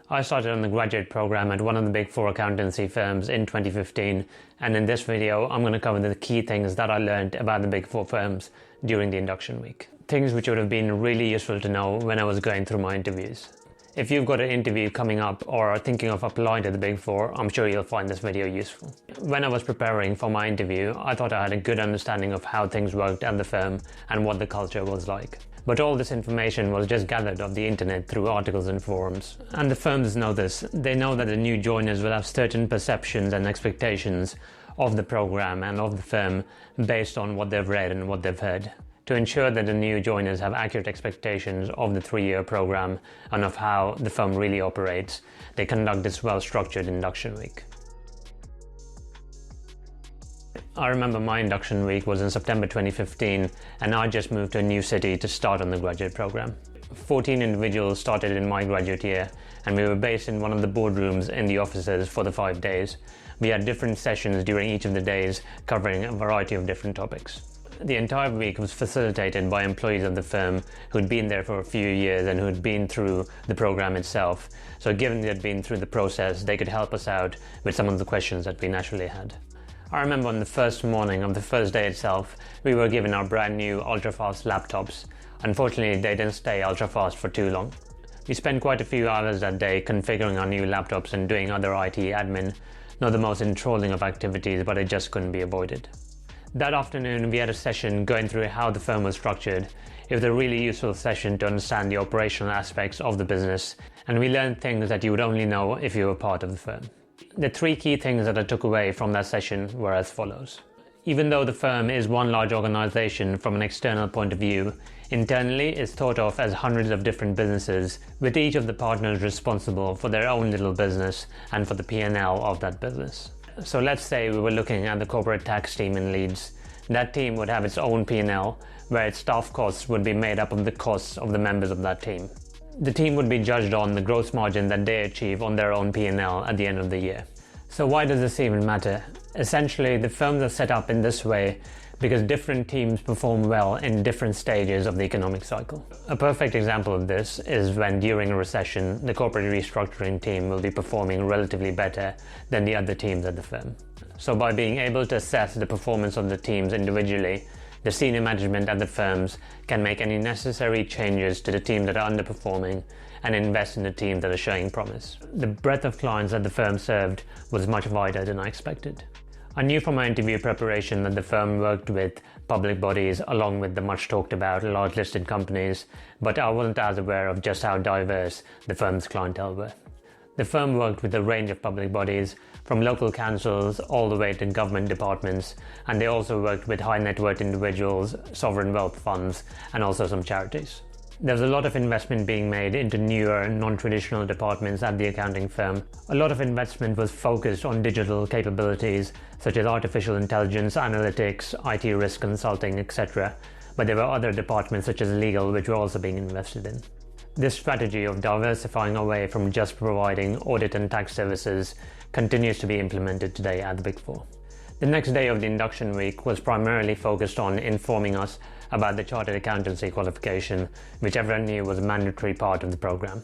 I started on the graduate program at one of the big four accountancy firms in 2015, and in this video I'm going to cover the key things that I learned about the big four firms during the induction week. Things which would have been really useful to know when I was going through my interviews. If you've got an interview coming up or are thinking of applying to the big four, I'm sure you'll find this video useful. When I was preparing for my interview, I thought I had a good understanding of how things worked at the firm and what the culture was like. But all this information was just gathered off the internet through articles and forums. And the firms know this. They know that the new joiners will have certain perceptions and expectations of the program and of the firm based on what they've read and what they've heard. To ensure that the new joiners have accurate expectations of the 3-year program and of how the firm really operates, they conduct this well-structured induction week. I remember my induction week was in September 2015, and I just moved to a new city to start on the graduate program. 14 individuals started in my graduate year, and we were based in one of the boardrooms in the offices for the 5 days. We had different sessions during each of the days covering a variety of different topics. The entire week was facilitated by employees of the firm who'd been there for a few years and who'd been through the program itself. So given they'd been through the process, they could help us out with some of the questions that we naturally had. I remember on the first morning of the first day itself, we were given our brand new ultra-fast laptops. Unfortunately, they didn't stay ultra-fast for too long. We spent quite a few hours that day configuring our new laptops and doing other IT admin. Not the most enthralling of activities, but it just couldn't be avoided. That afternoon, we had a session going through how the firm was structured. It was a really useful session to understand the operational aspects of the business, and we learned things that you would only know if you were part of the firm. The 3 key things that I took away from that session were as follows. Even though the firm is one large organization from an external point of view, internally it's thought of as hundreds of different businesses, with each of the partners responsible for their own little business and for the P&L of that business. So let's say we were looking at the corporate tax team in Leeds. That team would have its own P&L, where its staff costs would be made up of the costs of the members of that team. The team would be judged on the gross margin that they achieve on their own P&L at the end of the year. So why does this even matter? Essentially, the firms are set up in this way because different teams perform well in different stages of the economic cycle. A perfect example of this is when during a recession, the corporate restructuring team will be performing relatively better than the other teams at the firm. So by being able to assess the performance of the teams individually, the senior management at the firms can make any necessary changes to the teams that are underperforming and invest in the teams that are showing promise. The breadth of clients that the firm served was much wider than I expected. I knew from my interview preparation that the firm worked with public bodies along with the much talked about large listed companies, but I wasn't as aware of just how diverse the firm's clientele were. The firm worked with a range of public bodies, from local councils all the way to government departments, and they also worked with high net worth individuals, sovereign wealth funds, and also some charities. There was a lot of investment being made into newer, non-traditional departments at the accounting firm. A lot of investment was focused on digital capabilities such as artificial intelligence, analytics, IT risk consulting, etc. But there were other departments such as legal which were also being invested in. This strategy of diversifying away from just providing audit and tax services continues to be implemented today at the Big Four. The next day of the induction week was primarily focused on informing us about the Chartered Accountancy qualification, which everyone knew was a mandatory part of the program.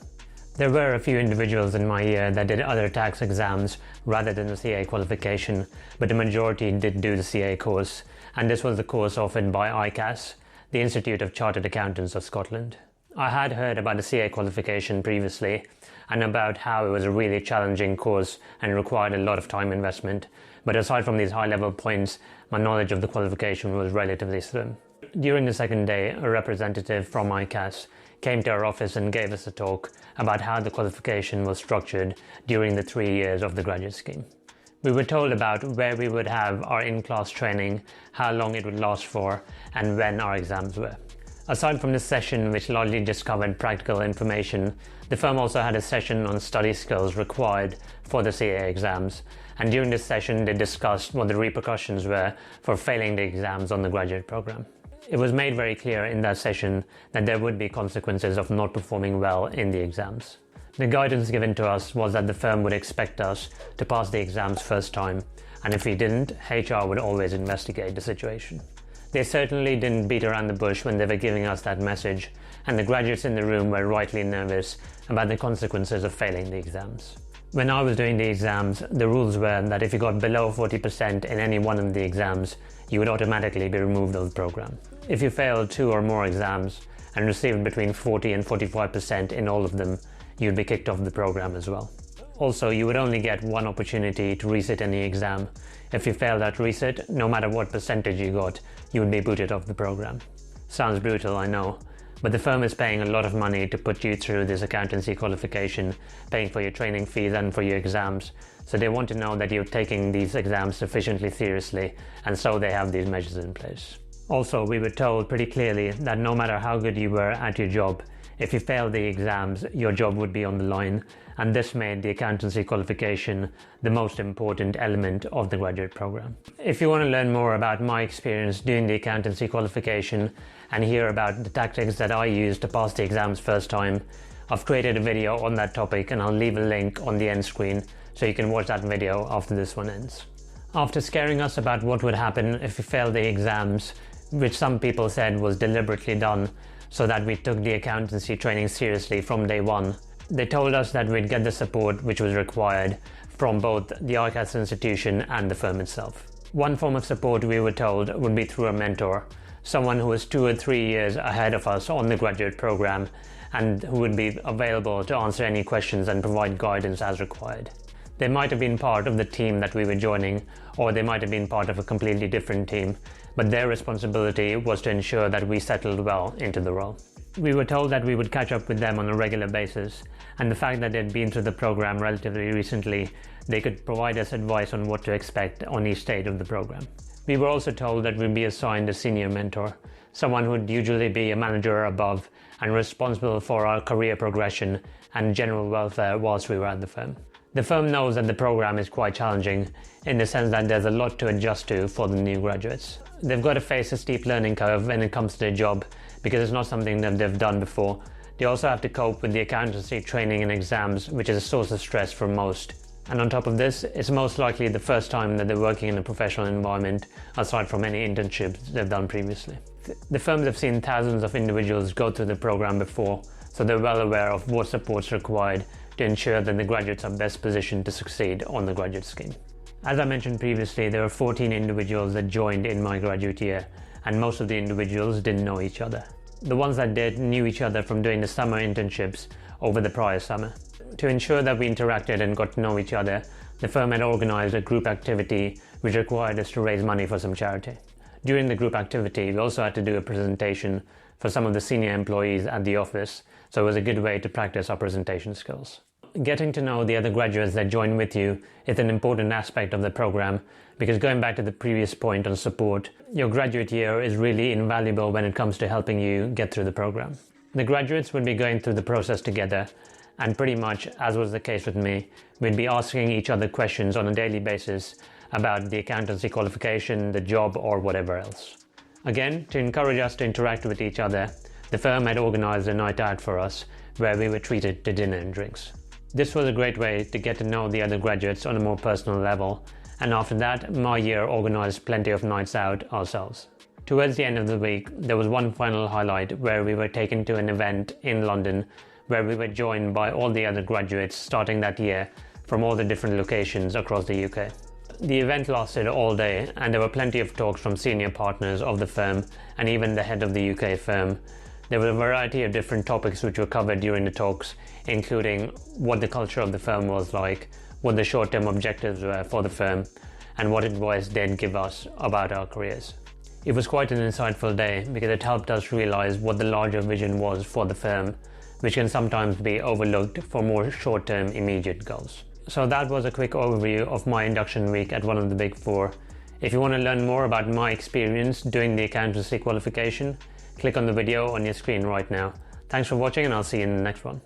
There were a few individuals in my year that did other tax exams rather than the CA qualification, but the majority did do the CA course, and this was the course offered by ICAS, the Institute of Chartered Accountants of Scotland. I had heard about the CA qualification previously and about how it was a really challenging course and required a lot of time investment, but aside from these high-level points, my knowledge of the qualification was relatively slim. During the second day, a representative from ICAS came to our office and gave us a talk about how the qualification was structured during the 3 years of the graduate scheme. We were told about where we would have our in-class training, how long it would last for, and when our exams were. Aside from this session, which largely just covered practical information, the firm also had a session on study skills required for the CA exams, and during this session they discussed what the repercussions were for failing the exams on the graduate program. It was made very clear in that session that there would be consequences of not performing well in the exams. The guidance given to us was that the firm would expect us to pass the exams first time, and if we didn't, HR would always investigate the situation. They certainly didn't beat around the bush when they were giving us that message, and the graduates in the room were rightly nervous about the consequences of failing the exams. When I was doing the exams, the rules were that if you got below 40% in any one of the exams, you would automatically be removed of the program. If you failed 2 or more exams and received between 40 and 45% in all of them, you'd be kicked off the program as well. Also, you would only get one opportunity to resit any exam. If you failed that resit, no matter what percentage you got, you would be booted off the program. Sounds brutal, I know, but the firm is paying a lot of money to put you through this accountancy qualification, paying for your training fees and for your exams, so they want to know that you're taking these exams sufficiently seriously, and so they have these measures in place. Also, we were told pretty clearly that no matter how good you were at your job, if you failed the exams, your job would be on the line, and this made the accountancy qualification the most important element of the graduate program. If you want to learn more about my experience doing the accountancy qualification and hear about the tactics that I used to pass the exams first time, I've created a video on that topic, and I'll leave a link on the end screen so you can watch that video after this one ends. After scaring us about what would happen if we failed the exams, which some people said was deliberately done so that we took the accountancy training seriously from day one, they told us that we'd get the support which was required from both the ICAS institution and the firm itself. One form of support we were told would be through a mentor, someone who was 2 or 3 years ahead of us on the graduate program and who would be available to answer any questions and provide guidance as required. They might have been part of the team that we were joining, or they might have been part of a completely different team, but their responsibility was to ensure that we settled well into the role. We were told that we would catch up with them on a regular basis, and the fact that they'd been through the program relatively recently, they could provide us advice on what to expect on each stage of the program. We were also told that we'd be assigned a senior mentor, someone who would usually be a manager or above and responsible for our career progression and general welfare whilst we were at the firm. The firm knows that the program is quite challenging in the sense that there's a lot to adjust to for the new graduates. They've got to face a steep learning curve when it comes to their job because it's not something that they've done before. They also have to cope with the accountancy training and exams, which is a source of stress for most. And on top of this, it's most likely the first time that they're working in a professional environment, aside from any internships they've done previously. The firms have seen thousands of individuals go through the program before, so they're well aware of what support's required to ensure that the graduates are best positioned to succeed on the graduate scheme. As I mentioned previously, there were 14 individuals that joined in my graduate year, and most of the individuals didn't know each other. The ones that did knew each other from doing the summer internships over the prior summer. To ensure that we interacted and got to know each other, the firm had organized a group activity which required us to raise money for some charity. During the group activity, we also had to do a presentation for some of the senior employees at the office, so it was a good way to practice our presentation skills. Getting to know the other graduates that join with you is an important aspect of the program because, going back to the previous point on support, your graduate year is really invaluable when it comes to helping you get through the program. The graduates would be going through the process together, and pretty much, as was the case with me, we'd be asking each other questions on a daily basis about the accountancy qualification, the job, or whatever else. Again, to encourage us to interact with each other, the firm had organized a night out for us where we were treated to dinner and drinks. This was a great way to get to know the other graduates on a more personal level, and after that, my year organized plenty of nights out ourselves. Towards the end of the week, there was one final highlight where we were taken to an event in London where we were joined by all the other graduates starting that year from all the different locations across the UK. The event lasted all day, and there were plenty of talks from senior partners of the firm and even the head of the UK firm. There were a variety of different topics which were covered during the talks, including what the culture of the firm was like, what the short-term objectives were for the firm, and what advice they'd give us about our careers. It was quite an insightful day because it helped us realize what the larger vision was for the firm, which can sometimes be overlooked for more short-term immediate goals. So that was a quick overview of my induction week at one of the Big Four. If you want to learn more about my experience doing the accountancy qualification, click on the video on your screen right now. Thanks for watching, and I'll see you in the next one.